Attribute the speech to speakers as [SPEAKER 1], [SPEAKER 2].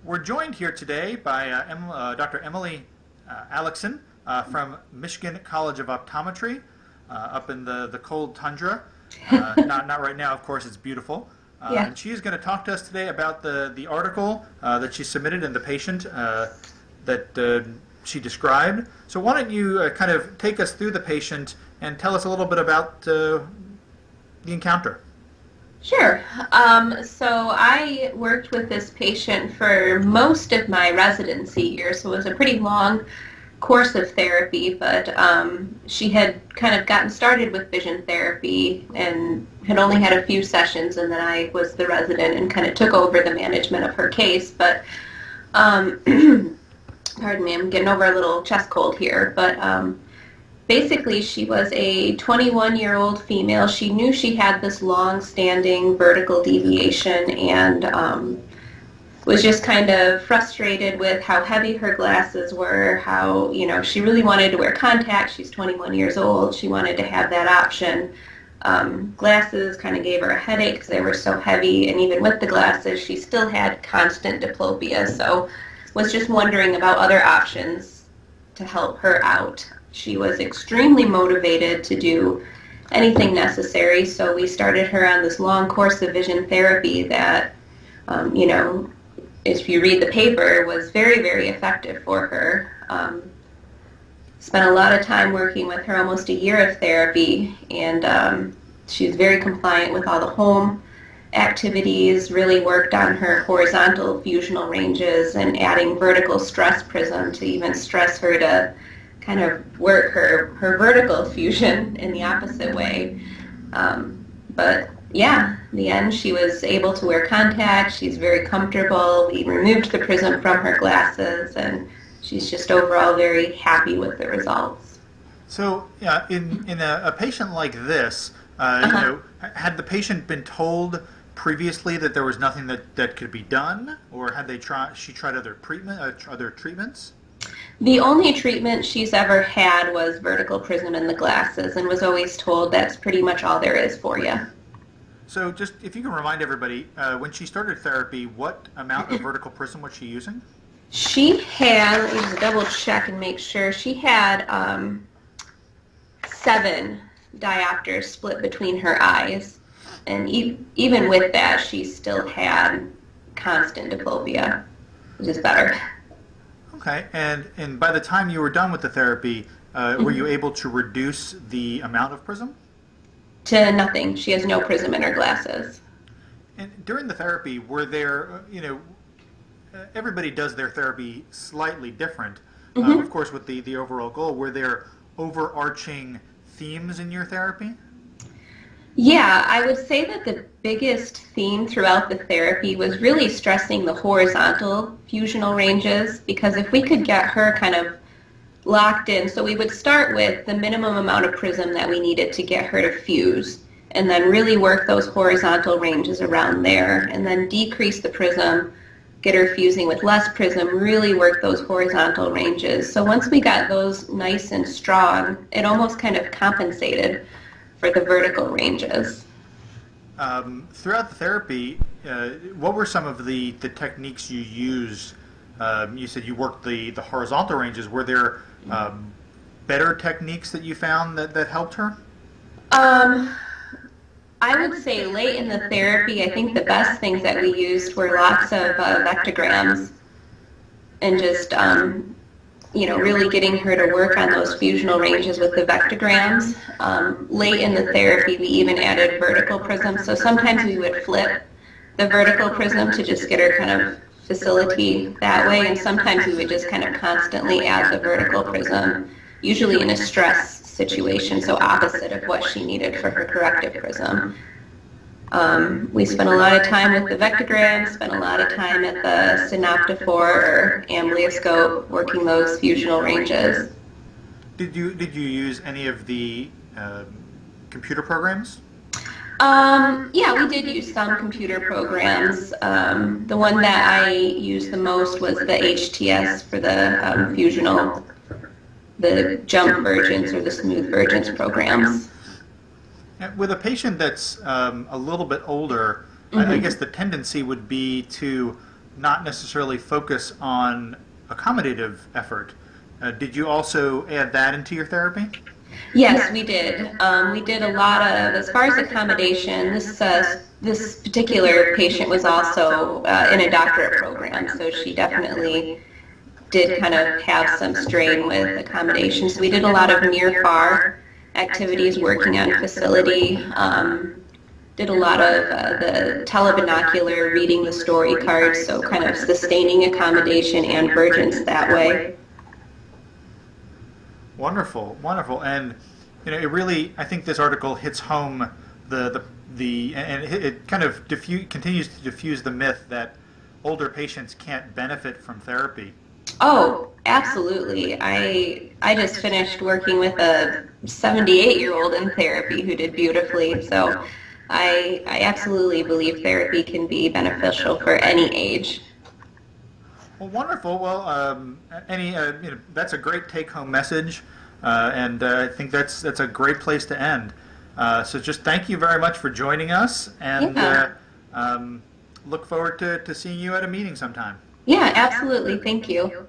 [SPEAKER 1] We're joined here today by Dr. Emily Aslakson from Michigan College of Optometry up in the cold tundra. Not right now, of course, it's beautiful.
[SPEAKER 2] Yeah.
[SPEAKER 1] And she is going to talk to us today about the article that she submitted and the patient that she described. So why don't you kind of take us through the patient and tell us a little bit about the encounter.
[SPEAKER 2] Sure. So I worked with this patient for most of my residency year, so it was a pretty long course of therapy, but she had kind of gotten started with vision therapy and had only had a few sessions, and then I was the resident and kind of took over the management of her case. But, pardon me, I'm getting over a little chest cold here, but basically, she was a 21-year-old female. She knew she had this long-standing vertical deviation and was just kind of frustrated with how heavy her glasses were, how, she really wanted to wear contacts. She's 21 years old. She wanted to have that option. Glasses kind of gave her a headache because they were so heavy, and even with the glasses, she still had constant diplopia, so was just wondering about other options to help her out. She was extremely motivated to do anything necessary, so we started her on this long course of vision therapy that, if you read the paper, was very, very effective for her. Spent a lot of time working with her, almost a year of therapy, and she's very compliant with all the home activities, really worked on her horizontal fusional ranges and adding vertical stress prism to even stress her to kind of work her vertical fusion in the opposite way. But yeah, in the end, she was able to wear contacts. She's very comfortable. We removed the prism from her glasses, and she's just overall very happy with the results.
[SPEAKER 1] So in a patient like this, had the patient been told previously that there was nothing that could be done, or had she tried other treatments?
[SPEAKER 2] The only treatment she's ever had was vertical prism in the glasses, and was always told that's pretty much all there is for you.
[SPEAKER 1] So just if you can remind everybody, when she started therapy, what amount of vertical prism was she using?
[SPEAKER 2] She had, let me just double check and make sure, she had 7 diopters split between her eyes, and even with that, she still had constant diplopia, which is better.
[SPEAKER 1] Okay, and by the time you were done with the therapy, were you able to reduce the amount of prism?
[SPEAKER 2] To nothing. She has no prism in her glasses.
[SPEAKER 1] And during the therapy, were there, everybody does their therapy slightly different, of course, with the overall goal. Were there overarching themes in your therapy?
[SPEAKER 2] Yeah, I would say that the biggest theme throughout the therapy was really stressing the horizontal fusional ranges, because if we could get her kind of locked in, so we would start with the minimum amount of prism that we needed to get her to fuse, and then really work those horizontal ranges around there, and then decrease the prism, get her fusing with less prism, really work those horizontal ranges. So once we got those nice and strong, it almost kind of compensated for the vertical ranges.
[SPEAKER 1] Throughout the therapy, what were some of the techniques you used? You said you worked the horizontal ranges. Were there better techniques that you found that helped her?
[SPEAKER 2] I would say late in the therapy, I think the best things that we used were lots of vectograms and just really getting her to work on those fusional ranges with the vectograms. Late in the therapy, we even added vertical prism. So sometimes we would flip the vertical prism to just get her kind of facility that way, and sometimes we would just kind of constantly add the vertical prism, usually in a stress situation, so opposite of what she needed for her corrective prism. We spent a lot of time with the vectogram, spent a lot of time at the synoptophore or amblyoscope working those fusional ranges.
[SPEAKER 1] Did you use any of the computer programs?
[SPEAKER 2] Yeah, we did use some computer programs. The one that I used the most was the HTS for the fusional, the jump versions or the smooth versions programs.
[SPEAKER 1] With a patient that's a little bit older, I guess the tendency would be to not necessarily focus on accommodative effort. Did you also add that into your therapy?
[SPEAKER 2] Yes, we did. We did a lot of, as far as accommodation, this particular patient was also in a doctorate program, so she definitely did kind of have some strain with accommodation. So we did a lot of near-far activities, working on facility, did a lot of the telebinocular, reading the story cards, so kind of sustaining accommodation and emergence that way.
[SPEAKER 1] Wonderful, wonderful, and it really, I think this article hits home and it kind of continues to diffuse the myth that older patients can't benefit from therapy.
[SPEAKER 2] Oh, absolutely. I just finished working with a 78-year-old in therapy who did beautifully, so I absolutely believe therapy can be beneficial for any age.
[SPEAKER 1] Well, wonderful. Well, that's a great take-home message, and I think that's a great place to end. So just thank you very much for joining us, and look forward to seeing you at a meeting sometime.
[SPEAKER 2] Yeah, absolutely. Thank you.